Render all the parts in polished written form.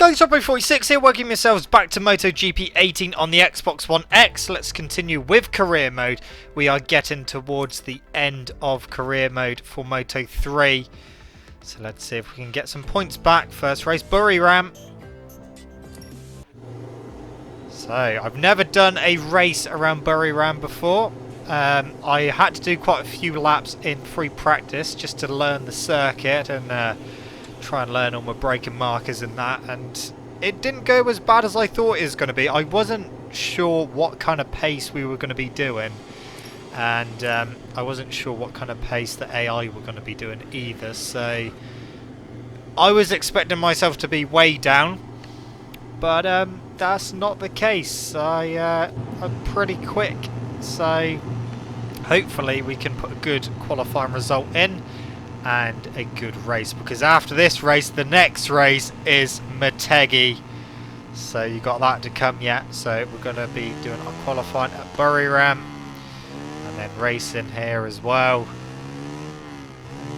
guys, Shoppo46 here, welcome yourselves back to MotoGP 18 on the Xbox One X. Let's continue with career mode. We are getting towards the end of career mode for Moto 3. So let's see if we can get some points back. First race, Buriram. So, I've never done a race around Buriram before. I had to do quite a few laps in free practice just to learn the circuit and try and learn all my braking markers and that, and it didn't go as bad as I thought it was going to be. I wasn't sure what kind of pace we were going to be doing, and I wasn't sure what kind of pace the AI were going to be doing either, so I was expecting myself to be way down, but that's not the case. I'm pretty quick, so hopefully we can put a good qualifying result in and a good race, because after this race the next race is Motegi, so you got that to come yet. So we're going to be doing our qualifying at Buriram and then racing here as well,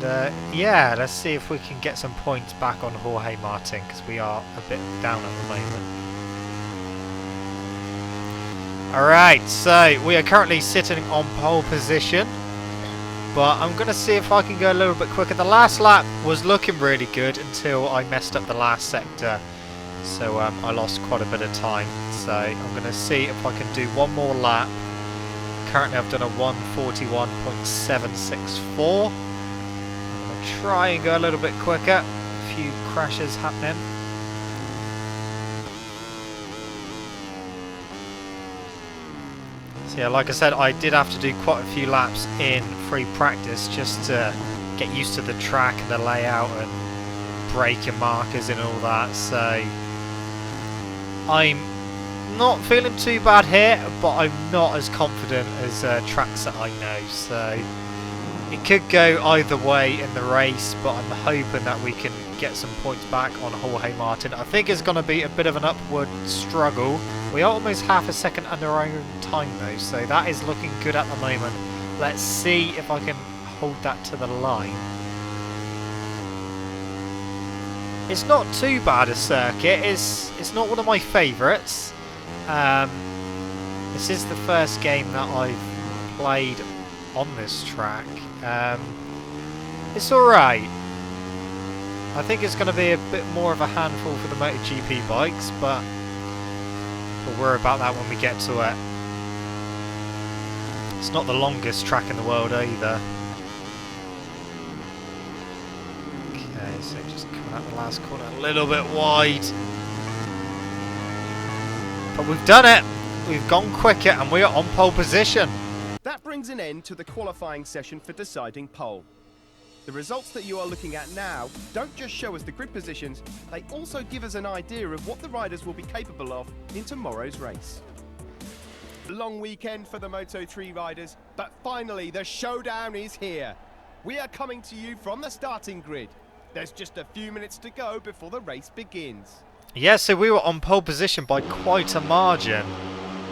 and yeah, let's see if we can get some points back on Jorge Martin, because we are a bit down at the moment. Alright, so we are currently sitting on pole position, but I'm going to see if I can go a little bit quicker. The last lap was looking really good until I messed up the last sector, so I lost quite a bit of time. So I'm going to see if I can do one more lap. Currently I've done a 141.764. I'm going to try and go a little bit quicker. A few crashes happening. Yeah, like I said, I did have to do quite a few laps in free practice just to get used to the track and the layout and braking markers and all that, so I'm not feeling too bad here, but I'm not as confident as tracks that I know, so it could go either way in the race, but I'm hoping that we can get some points back on Jorge Martin. I think it's going to be a bit of an upward struggle. We are almost half a second under our own time though, so that is looking good at the moment. Let's see if I can hold that to the line. It's not too bad a circuit. It's not one of my favourites. This is the first game that I've played on this track. It's alright. I think it's going to be a bit more of a handful for the MotoGP bikes, but we'll worry about that when we get to it. It's not the longest track in the world either. Okay, so just coming out the last corner a little bit wide. But we've done it! We've gone quicker and we are on pole position. That brings an end to the qualifying session for deciding pole. The results that you are looking at now don't just show us the grid positions, they also give us an idea of what the riders will be capable of in tomorrow's race. Long weekend for the Moto3 riders, but finally the showdown is here. We are coming to you from the starting grid. There's just a few minutes to go before the race begins. Yeah, so we were on pole position by quite a margin.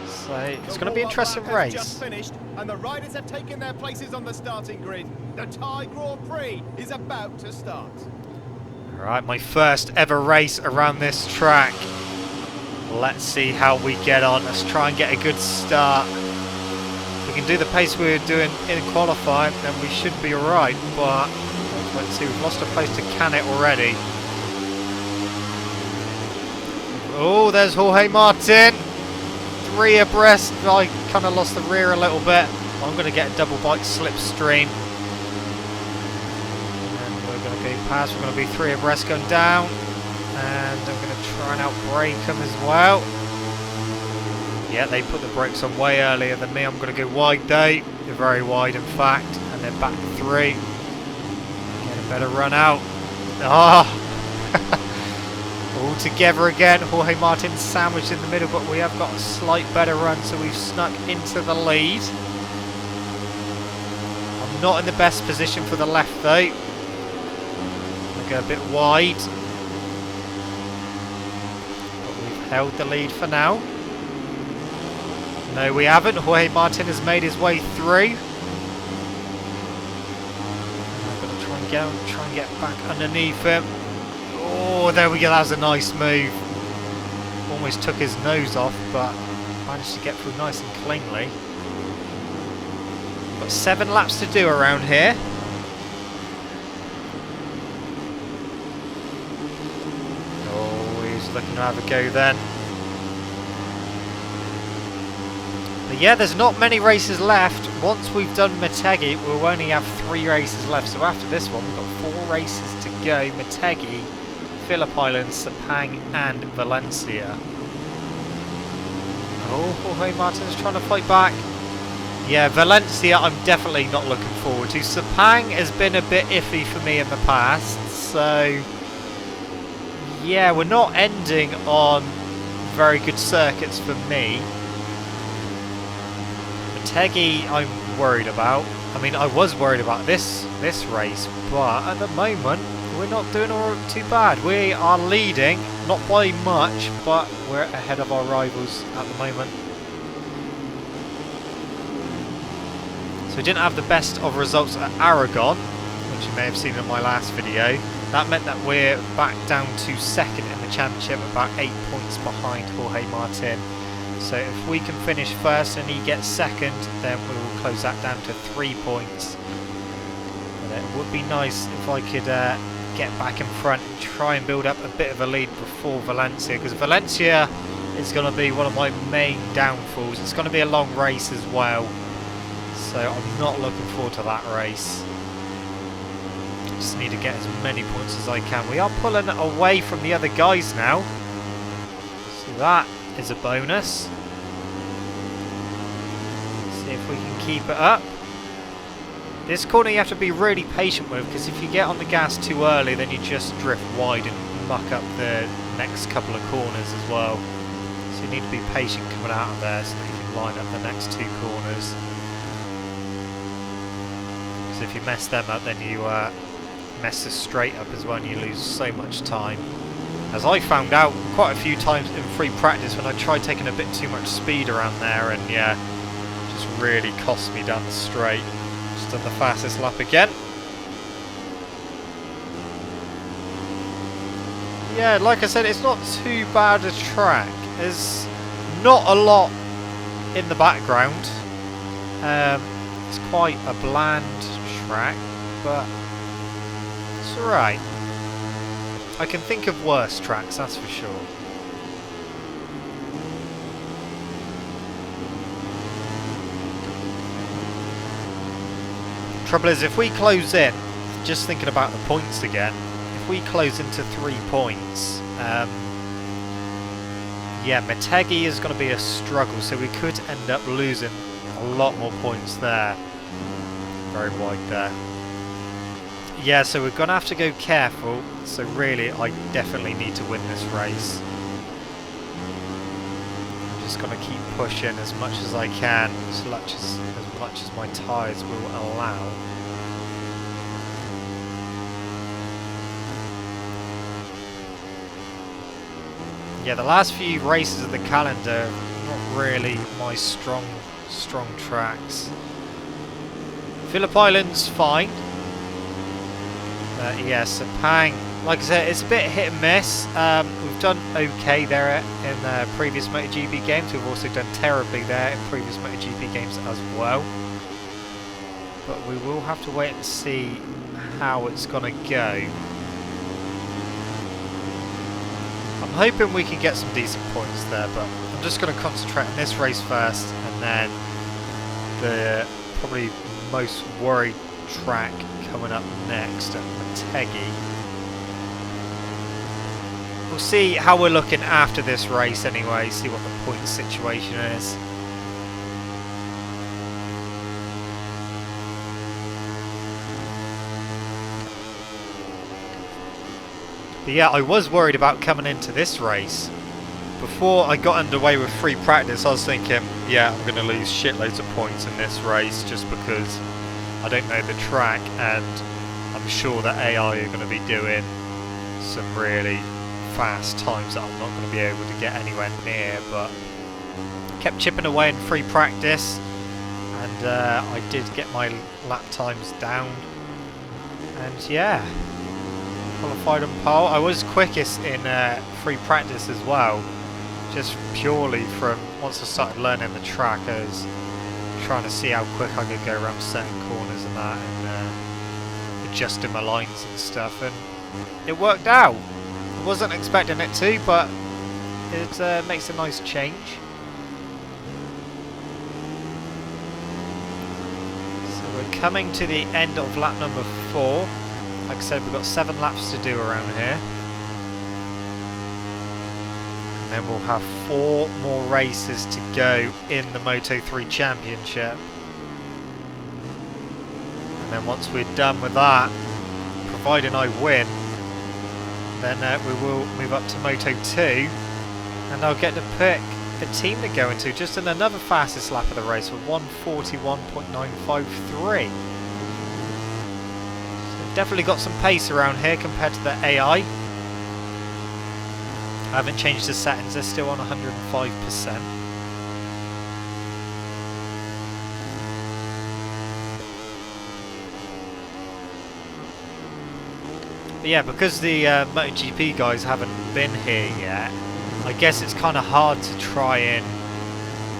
So it's going to be an interesting race. Just finished, and the riders have taken their places on the starting grid. The Thai Grand Prix is about to start. Alright, my first ever race around this track. Let's see how we get on. Let's try and get a good start. If we can do the pace we were doing in qualifying, then we should be alright. But let's see, we've lost a place to can it already. Oh, there's Jorge Martin. 3 abreast. I kind of lost the rear a little bit. I'm going to get a double bike slipstream. And we're going to go past. We're going to be 3 abreast going down. And I'm going to try and outbrake them as well. Yeah, they put the brakes on way earlier than me. I'm going to go wide though. They're very wide in fact. And then back 3. Get a better run out. Ah! All together again. Jorge Martin sandwiched in the middle, but we have got a slight better run, so we've snuck into the lead. I'm not in the best position for the left though. I'm going to go a bit wide. But we've held the lead for now. No, we haven't. Jorge Martin has made his way through. I'm going to try and get back underneath him. Oh, there we go. That was a nice move. almost took his nose off, but managed to get through nice and cleanly. Got 7 laps to do around here. Oh, he's looking to have a go then. But yeah, there's not many races left. Once we've done Motegi, we'll only have 3 races left. So after this one, we've got 4 races to go. Motegi, Phillip Island, Sepang and Valencia. Oh, Jorge Martin's trying to fight back. Yeah, Valencia I'm definitely not looking forward to. Sepang has been a bit iffy for me in the past. So, yeah, we're not ending on very good circuits for me. Motegi I'm worried about. I mean, I was worried about this race, but at the moment we're not doing all too bad. We are leading, not by much, but we're ahead of our rivals at the moment. So we didn't have the best of results at Aragon, which you may have seen in my last video. That meant that we're back down to 2nd in the championship, about 8 points behind Jorge Martin. So if we can finish 1st and he gets 2nd, then we will close that down to 3 points. But it would be nice if I could get back in front and try and build up a bit of a lead before Valencia, because Valencia is going to be one of my main downfalls. It's going to be a long race as well, so I'm not looking forward to that race. Just need to get as many points as I can. We are pulling away from the other guys now, so that is a bonus. See if we can keep it up. This corner you have to be really patient with, because if you get on the gas too early, then you just drift wide and muck up the next couple of corners as well. So you need to be patient coming out of there so that you can line up the next 2 corners. Because if you mess them up, then you mess the straight up as well, and you lose so much time. As I found out quite a few times in free practice when I tried taking a bit too much speed around there, and yeah, just really cost me down the straight. Just done the fastest lap again. Yeah, like I said, it's not too bad a track. There's not a lot in the background. It's quite a bland track, but it's alright. I can think of worse tracks, that's for sure. Trouble is, if we close in, just thinking about the points again, if we close into 3 points, yeah, Motegi is going to be a struggle, so we could end up losing a lot more points there. Very wide there. Yeah, so we're going to have to go careful, so really I definitely need to win this race. I'm just going to keep pushing as much as I can, as much as my tyres will allow. Yeah, the last few races of the calendar not really my strong tracks. Phillip Island's fine. Yeah, Sepang, like I said, it's a bit hit and miss. We've done okay there in previous MotoGP games. We've also done terribly there in previous MotoGP games as well. But we will have to wait and see how it's going to go. I'm hoping we can get some decent points there, but I'm just going to concentrate on this race first, and then the probably most worried track coming up next at Motegi. We'll see how we're looking after this race anyway, see what the point situation is. But yeah, I was worried about coming into this race. Before I got underway with free practice, I was thinking, yeah, I'm going to lose shitloads of points in this race just because I don't know the track, and I'm sure that AI are going to be doing some really fast times that I'm not going to be able to get anywhere near, but kept chipping away in free practice, and I did get my lap times down, and yeah, qualified on pole. I was quickest in free practice as well, just purely from once I started learning the track. I was trying to see how quick I could go around certain corners and that, and adjusting my lines and stuff, and it worked out. I wasn't expecting it to, but it makes a nice change. So we're coming to the end of lap number 4. Like I said, we've got 7 laps to do around here. And then we'll have 4 more races to go in the Moto3 Championship. And then once we're done with that, providing I win, then we will move up to Moto2, and I'll get to pick the team to go into just in another fastest lap of the race with 1:41.953. So definitely got some pace around here compared to the AI. I haven't changed the settings, they're still on 105%. But yeah, because the MotoGP guys haven't been here yet, I guess it's kind of hard to try and,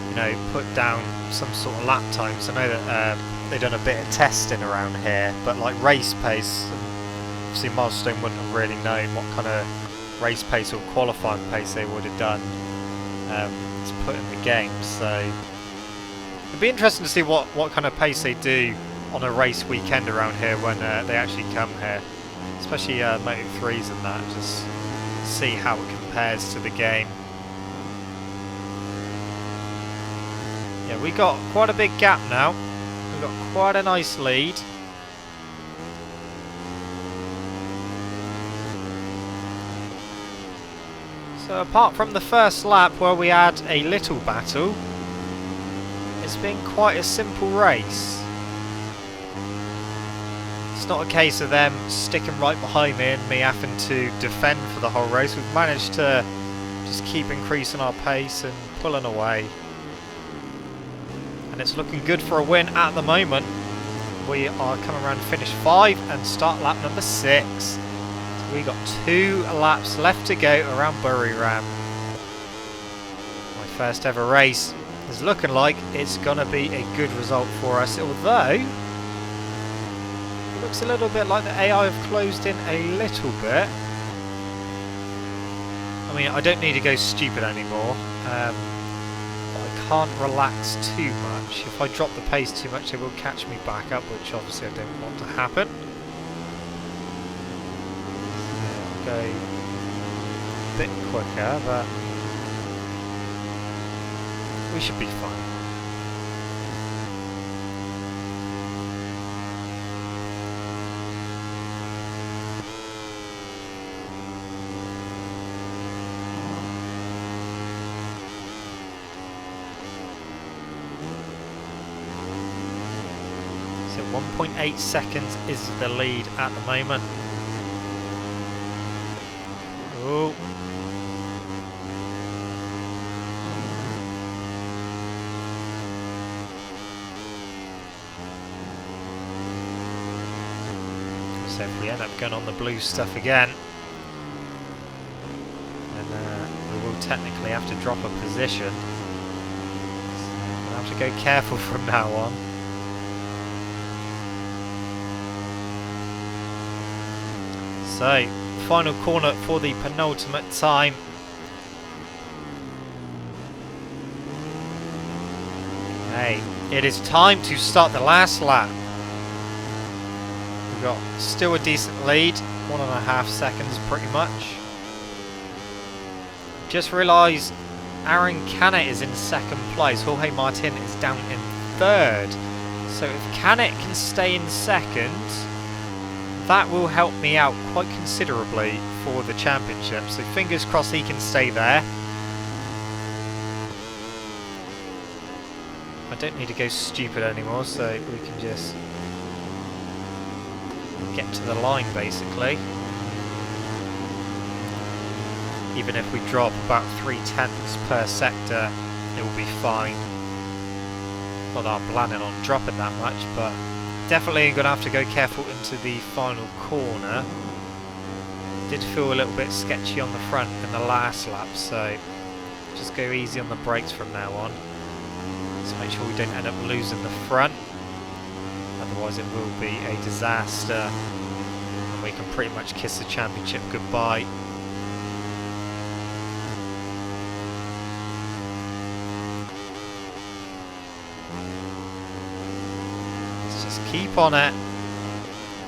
you know, put down some sort of lap times. I know that they've done a bit of testing around here, but like race pace, obviously Milestone wouldn't have really known what kind of race pace or qualifying pace they would have done to put in the game. So it'd be interesting to see what kind of pace they do on a race weekend around here when they actually come here, especially Moto3s and that, just see how it compares to the game. Yeah, we got quite a big gap now. We've got quite a nice lead. So apart from the first lap where we had a little battle, it's been quite a simple race. It's not a case of them sticking right behind me and me having to defend for the whole race. We've managed to just keep increasing our pace and pulling away. And it's looking good for a win at the moment. We are coming around to finish 5 and start lap number 6. So we got 2 laps left to go around Buriram. My first ever race is looking like it's going to be a good result for us, although looks a little bit like the AI have closed in a little bit. I mean, I don't need to go stupid anymore, but I can't relax too much. If I drop the pace too much, they will catch me back up, which obviously I don't want to happen. So I'll go a bit quicker, but we should be fine. So 1.8 seconds is the lead at the moment. Oh. So if we end up going on the blue stuff again, then we will technically have to drop a position. So we'll have to go careful from now on. So, final corner for the penultimate time. Hey, it is time to start the last lap. We've got still a decent lead, 1.5 seconds pretty much. Just realised Aaron Canet is in second place, Jorge Martin is down in third. So if Canet can stay in second, that will help me out quite considerably for the championship. So fingers crossed he can stay there. I don't need to go stupid anymore, so we can just get to the line basically. Even if we drop about 0.3 per sector, it will be fine. Not that I'm planning on dropping that much, but definitely going to have to go careful into the final corner. Did feel a little bit sketchy on the front in the last lap, so Just go easy on the brakes from now on. So make sure we don't end up losing the front. Otherwise it will be a disaster. And we can pretty much kiss the championship goodbye. Let's just keep on it.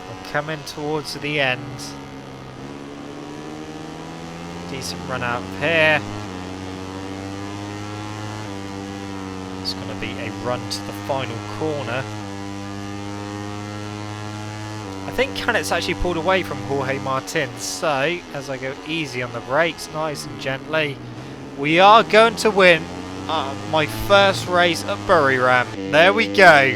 We're coming towards the end. Decent run out of here. It's going to be a run to the final corner. I think Canet's actually pulled away from Jorge Martin, so as I go easy on the brakes, nice and gently, we are going to win my first race at Buriram. There we go.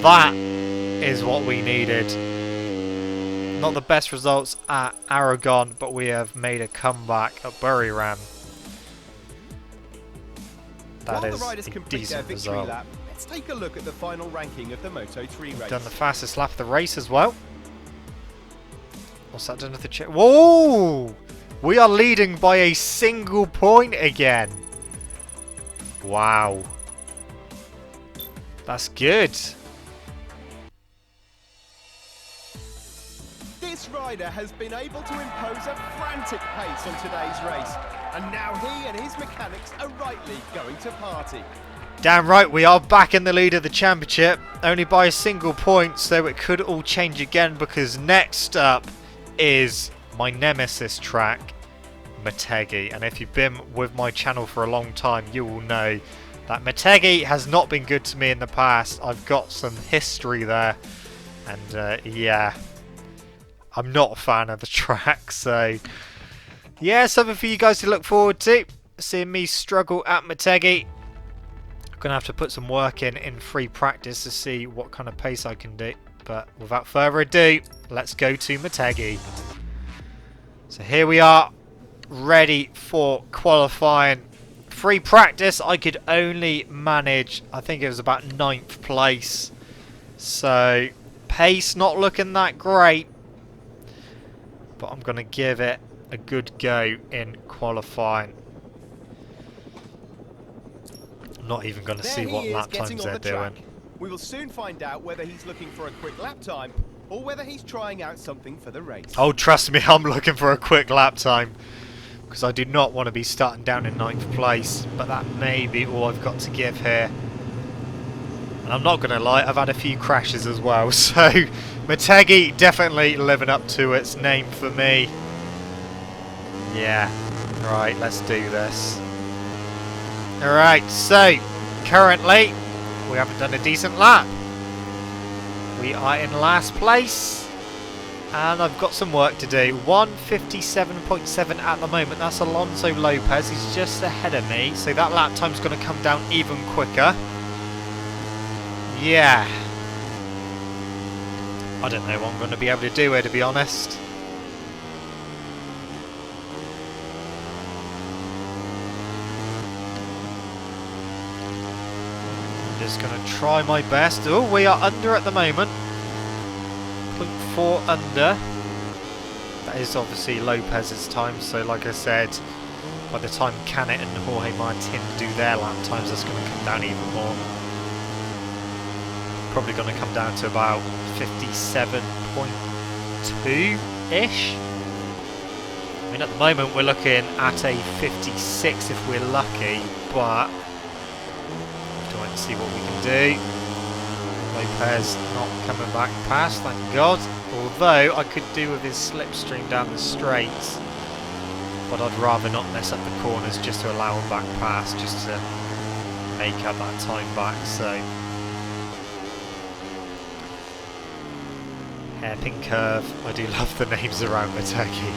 That is what we needed. Not the best results at Aragon, but we have made a comeback at Buriram. That is a decent result. Lap, let's take a look at the final ranking of the Moto3 race. Done the fastest lap of the race as well. What's that done with the check? Whoa! We are leading by a single point again. Wow. That's good. This rider has been able to impose a frantic pace on today's race, and now he and his mechanics are rightly going to party. Damn right, we are back in the lead of the championship, only by a single point, so it could all change again, because next up is my nemesis track, Motegi. And if you've been with my channel for a long time, you will know that Motegi has not been good to me in the past. I've got some history there, and yeah, I'm not a fan of the track, so yeah, something for you guys to look forward to. Seeing me struggle at Motegi. I'm going to have to put some work in free practice to see what kind of pace I can do. But without further ado, let's go to Motegi. So here we are, ready for qualifying. Free practice, I could only manage, I think it was about 9th place. So pace not looking that great. But I'm going to give it a good go in qualifying. I'm not even going to see what lap times they're doing. We will soon find out whether he's looking for a quick lap time or whether he's trying out something for the race. Oh, trust me, I'm looking for a quick lap time, because I do not want to be starting down in 9th place, but that may be all I've got to give here. And I'm not going to lie, I've had a few crashes as well, so Motegi definitely living up to its name for me. Yeah, right, let's do this. Alright, so currently we haven't done a decent lap. We are in last place, and I've got some work to do. 1:57.7 at the moment. That's Alonso Lopez. He's just ahead of me, so that lap time's going to come down even quicker. Yeah. I don't know what I'm going to be able to do here, to be honest. I'm just going to try my best. Oh, we are under at the moment. 0.4 under. That is obviously Lopez's time, so like I said, by the time Canet and Jorge Martin do their lap times, that's going to come down even more. Probably going to come down to about 57.2-ish. I mean, at the moment we're looking at a 56 if we're lucky, but we'll have to wait and see what we can do. Lopez not coming back past, thank God. Although I could do with his slipstream down the straights, but I'd rather not mess up the corners just to allow him back past, just to make up that time back. So hairpin curve. I do love the names around Motegi.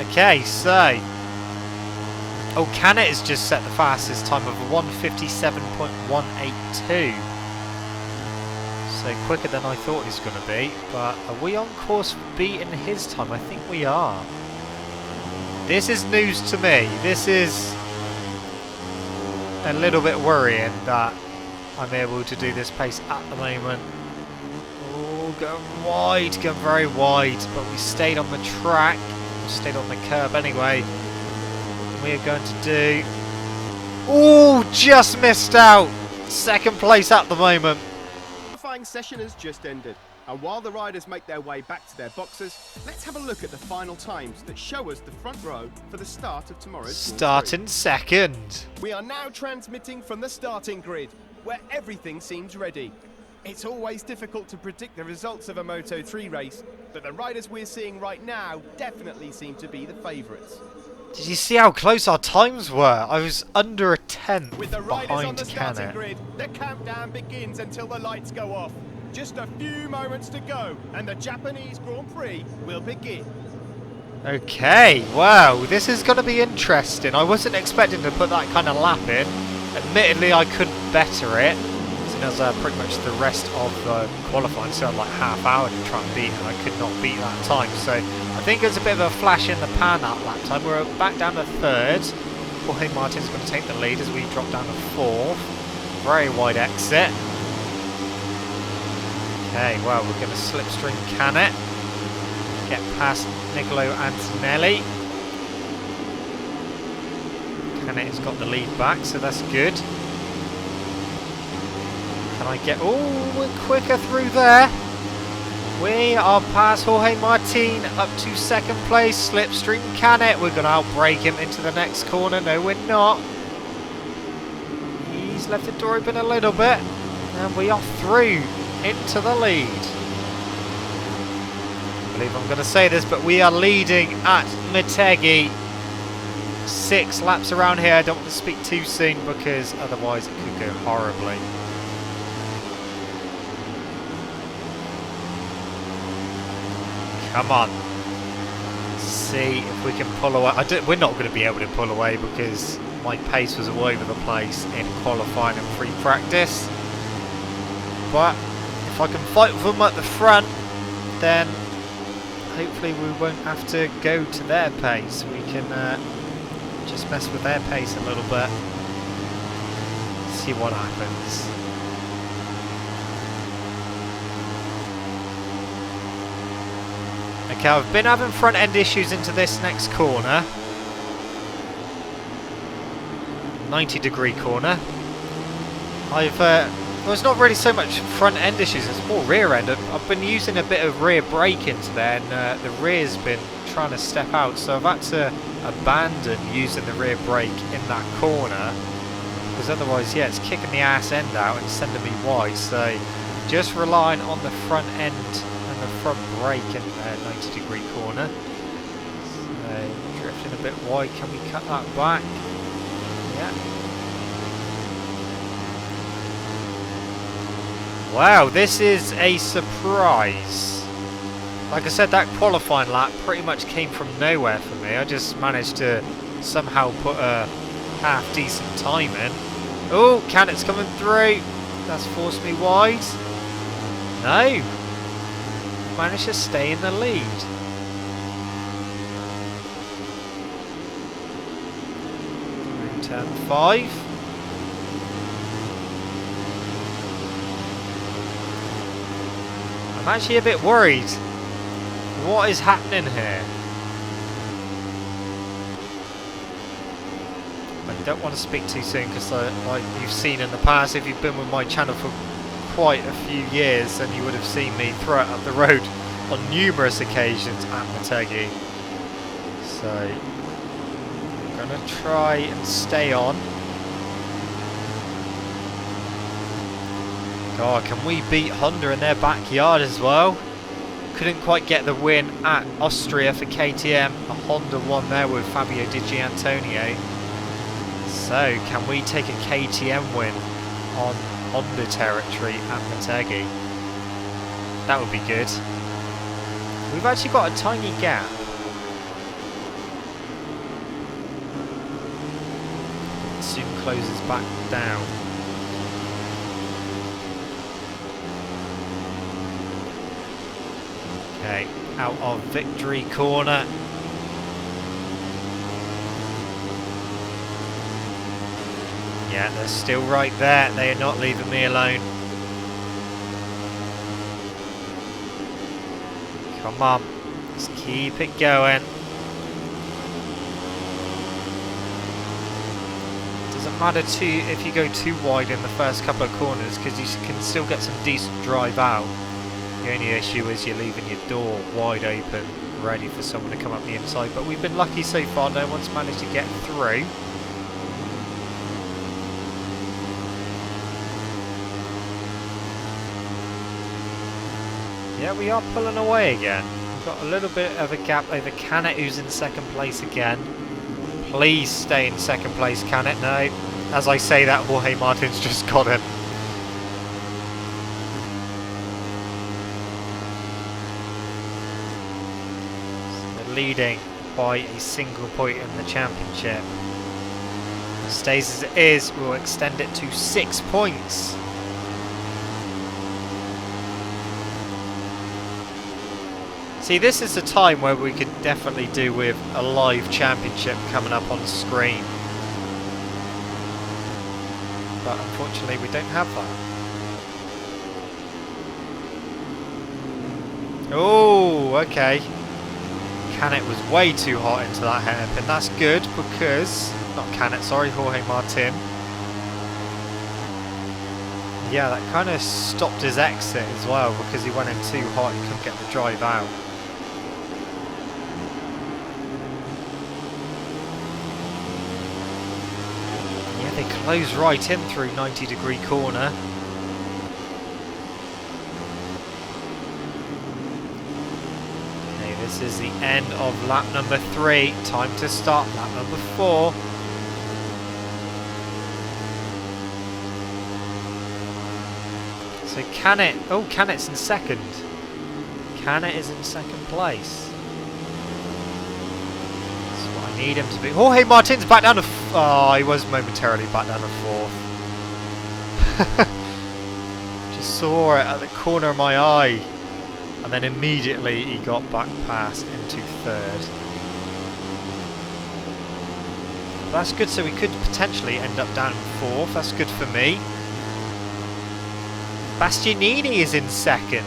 Okay, so oh, Canet has just set the fastest time of 1:57.182. So quicker than I thought he was going to be. But are we on course for beating his time? I think we are. This is news to me. This is a little bit worrying that I'm able to do this pace at the moment. Oh, going wide, going very wide, but we stayed on the track. stayed on the curb anyway. We're going to do... Oh, just missed out! Second place at the moment. The qualifying session has just ended. And while the riders make their way back to their boxes, let's have a look at the final times that show us the front row for the start of tomorrow's Starting second. We are now transmitting from the starting grid, where everything seems ready. It's always difficult to predict the results of a Moto3 race, but the riders we're seeing right now definitely seem to be the favourites. Did you see how close our times were? I was under a tenth With the riders on behind the starting Canet. grid, the countdown begins until the lights go off. Just a few moments to go, and the Japanese Grand Prix will begin. Okay, wow, this is going to be interesting. I wasn't expecting to put that kind of lap in. Admittedly, I couldn't better it, as pretty much the rest of the qualifying, so I had like half hour to try and beat it, and I could not beat that time. So I think it's a bit of a flash in the pan that lap time. We're back down to third. Jorge Martin's going to take the lead as we drop down to fourth. Very wide exit. Okay, well, we're going to slipstream Canet. Get past Nicolo Antonelli. Canet has got the lead back, so that's good. Can I get... Oh, we're quicker through there. We are past Jorge Martin, up to second place. Slipstream Canet. We're going to outbrake him into the next corner. No, we're not. He's left the door open a little bit. And we are through into the lead. I believe I'm going to say this, but we are leading at Motegi. 6 laps around here. I don't want to speak too soon because otherwise it could go horribly. Come on. Let's see if we can pull away. We're not going to be able to pull away because my pace was all over the place in qualifying and free practice. But if I can fight with them at the front, then hopefully we won't have to go to their pace. We can just mess with their pace a little bit. See what happens. Okay, I've been having front end issues into this next corner. 90-degree corner. Well, it's not really so much front end issues, it's more rear end. I've been using a bit of rear brake into there, and the rear's been trying to step out, so I've had to abandon using the rear brake in that corner, because otherwise, yeah, it's kicking the ass end out and sending me wide. So just relying on the front end and the front brake in the 90-degree corner. So drifting a bit wide, can we cut that back? Yeah. Wow, this is a surprise. Like I said, that qualifying lap pretty much came from nowhere for me. I just managed to somehow put a half-decent time in. Oh, Canet's coming through. That's forced me wide. No. Managed to stay in the lead. Turn 5. I'm actually a bit worried. What is happening here? I don't want to speak too soon because, like you've seen in the past, if you've been with my channel for quite a few years, then you would have seen me throw it up the road on numerous occasions at Motegi. So I'm going to try and stay on. God, can we beat Honda in their backyard as well? Couldn't quite get the win at Austria for KTM. A Honda won there with Fabio Di Giannantonio. So, can we take a KTM win on Honda territory at Motegi? That would be good. We've actually got a tiny gap. It soon closes back down. Okay, out of victory corner. Yeah, they're still right there. They are not leaving me alone. Come on, let's keep it going. Doesn't matter if you go too wide in the first couple of corners, because you can still get some decent drive out. The only issue is you're leaving your door wide open, ready for someone to come up the inside. But we've been lucky so far, no one's managed to get through. Yeah, we are pulling away again. We've got a little bit of a gap over Canet, who's in second place again. Please stay in second place, Canet. No. As I say that, Jorge Martin's just got him. So we're leading by a single point in the championship. If it stays as it is, we'll extend it to 6 points. See, this is the time where we could definitely do with a live championship coming up on screen. But unfortunately we don't have that. Oh, okay. Canet was way too hot into that hairpin. That's good because... not Canet, sorry, Jorge Martin. Yeah, that kind of stopped his exit as well because he went in too hot. He couldn't get the drive out. They close right in through 90-degree corner. Okay, this is the end of lap number 3. Time to start lap number 4. So Canet, oh, Canet's in second. Canet is in second place. Need him to be. Oh, hey, Martin's back down to. Oh, he was momentarily back down to 4th. Just saw it at the corner of my eye, and then immediately he got back past into 3rd. That's good. So we could potentially end up down in 4th. That's good for me. Bastianini is in 2nd.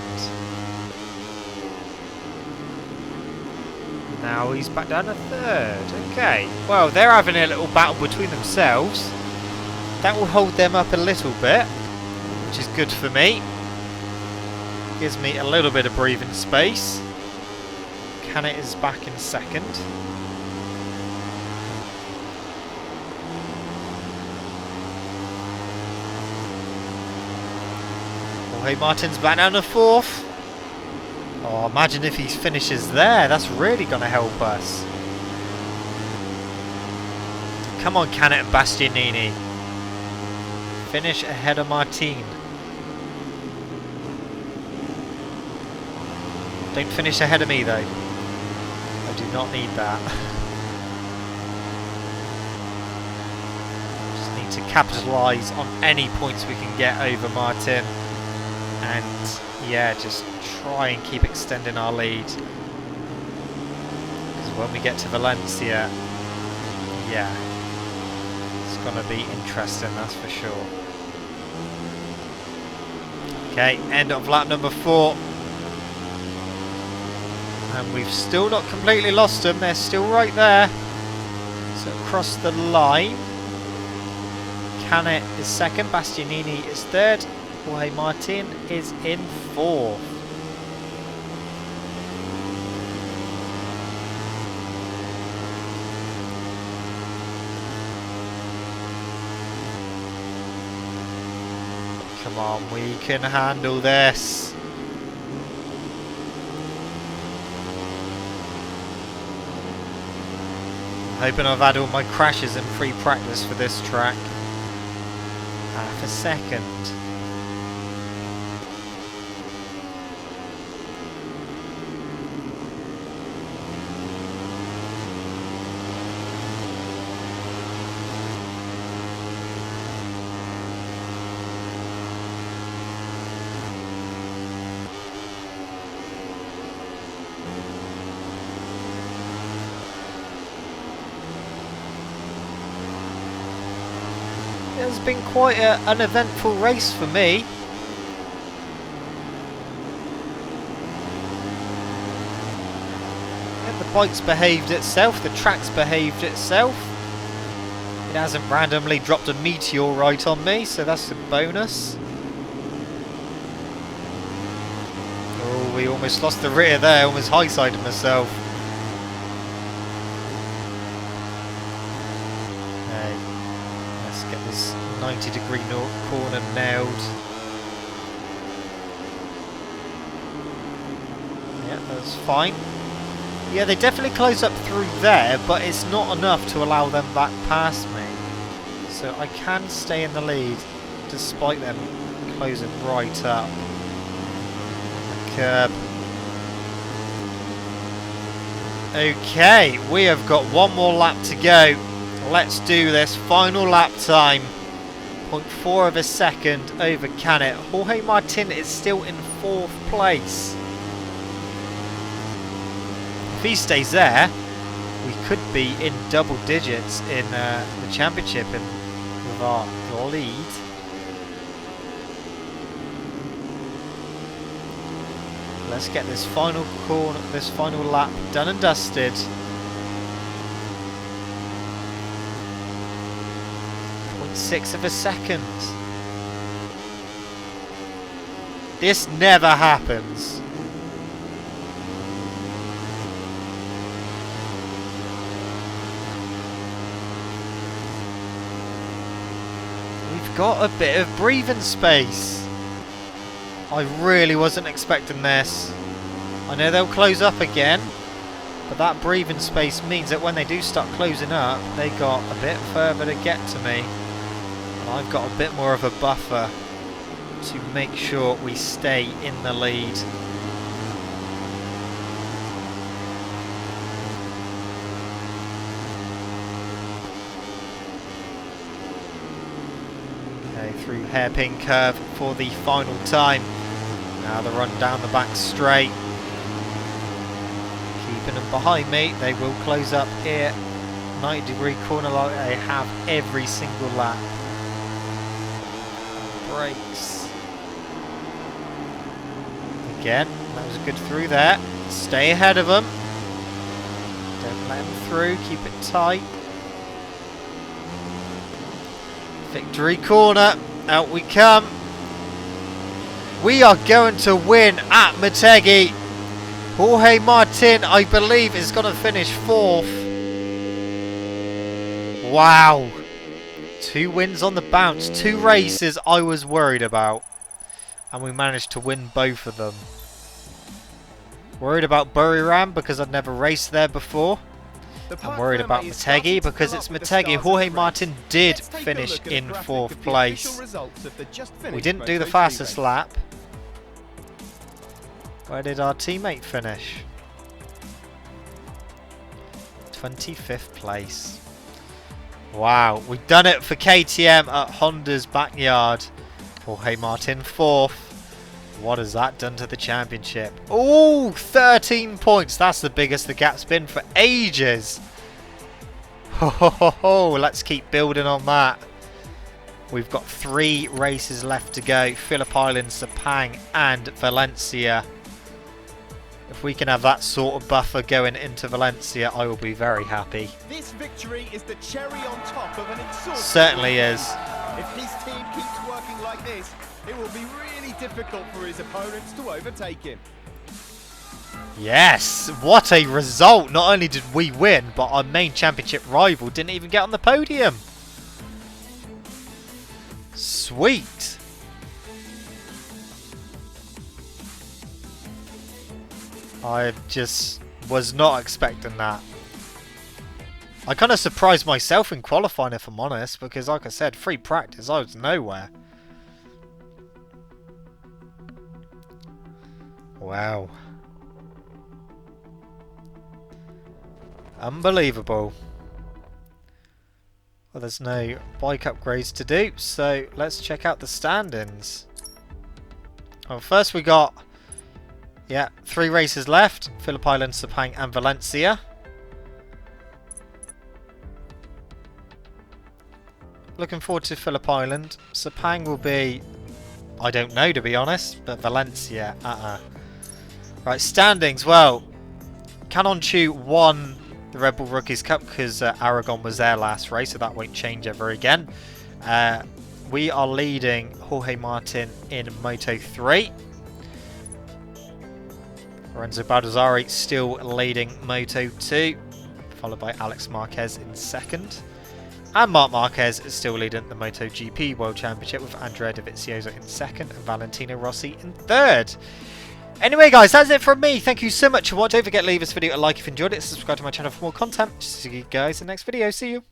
Now he's back down to 3rd. Okay. Well, they're having a little battle between themselves. That will hold them up a little bit, which is good for me. Gives me a little bit of breathing space. Canet is back in 2nd. Jorge Martin's back down to 4th. Oh, imagine if he finishes there. That's really going to help us. Come on, Canet and Bastianini. Finish ahead of Martin. Don't finish ahead of me, though. I do not need that. Just need to capitalise on any points we can get over Martin. And, yeah, just try and keep extending our lead. Because when we get to Valencia, yeah, it's going to be interesting, that's for sure. Okay, end of lap number 4. And we've still not completely lost them, they're still right there. So across the line, Canet is 2nd, Bastianini is 3rd, Jorge Martin is in 4th. Come on, we can handle this. Hoping I've had all my crashes in free practice for this track. Half a second. It's been quite an uneventful race for me. Yeah, the bike's behaved itself, the track's behaved itself. It hasn't randomly dropped a meteorite on me, so that's a bonus. Oh, we almost lost the rear there, almost high-sided myself. Okay, let's get this 90-degree corner nailed. Yeah, that's fine. Yeah, they definitely close up through there, but it's not enough to allow them back past me. So I can stay in the lead, despite them closing right up. The curb. Okay, we have got one more lap to go. Let's do this. Final lap time. 0.4 of a second over Canet. Jorge Martin is still in 4th place. If he stays there, we could be in double digits in the championship and with our lead. Let's get this final corner, this final lap done and dusted. 0.6 of a second. This never happens. Got a bit of breathing space. I really wasn't expecting this. I know they'll close up again, but that breathing space means that when they do start closing up, they got a bit further to get to me. And I've got a bit more of a buffer to make sure we stay in the lead. Through hairpin curve for the final time. Now the run down the back straight. Keeping them behind me. They will close up here. 90-degree corner like they have every single lap. Brakes. Again, that was good through there. Stay ahead of them. Don't let them through. Keep it tight. Victory corner. Out we come. We are going to win at Motegi. Jorge Martin, I believe, is going to finish 4th. Wow. 2 wins on the bounce. 2 races I was worried about. And we managed to win both of them. Worried about Buriram because I'd never raced there before. I'm worried about Motegi because it's Motegi. Jorge Martin did finish in 4th place. We didn't do the fastest lap. Where did our teammate finish? 25th place. Wow, we've done it for KTM at Honda's backyard. Jorge Martin 4th. What has that done to the championship? Oh, 13 points. That's the biggest the gap's been for ages. Ho, let's keep building on that. We've got 3 races left to go. Phillip Island, Sepang and Valencia. If we can have that sort of buffer going into Valencia, I will be very happy. This victory is the cherry on top of an exhausting certainly is. If his team keeps working like this, it will be really difficult for his opponents to overtake him. Yes, what a result. Not only did we win, but our main championship rival didn't even get on the podium. Sweet. I just was not expecting that. I kind of surprised myself in qualifying, if I'm honest, because like I said, free practice, I was nowhere. Wow. Unbelievable. Well, there's no bike upgrades to do, so let's check out the standings. Well, first we got, 3 races left. Phillip Island, Sepang and Valencia. Looking forward to Phillip Island. Sepang will be, I don't know to be honest, but Valencia, Right, standings, well, Canonchu won the Red Bull Rookies Cup because Aragon was their last race, so that won't change ever again. We are leading Jorge Martin in Moto 3. Lorenzo Baldassarri still leading Moto 2, followed by Alex Marquez in second. And Marc Marquez is still leading the MotoGP World Championship with Andrea Dovizioso in second and Valentino Rossi in third. Anyway guys, that's it from me. Thank you so much for watching. Don't forget to leave this video a like if you enjoyed it. Subscribe to my channel for more content. See you guys in the next video. See you.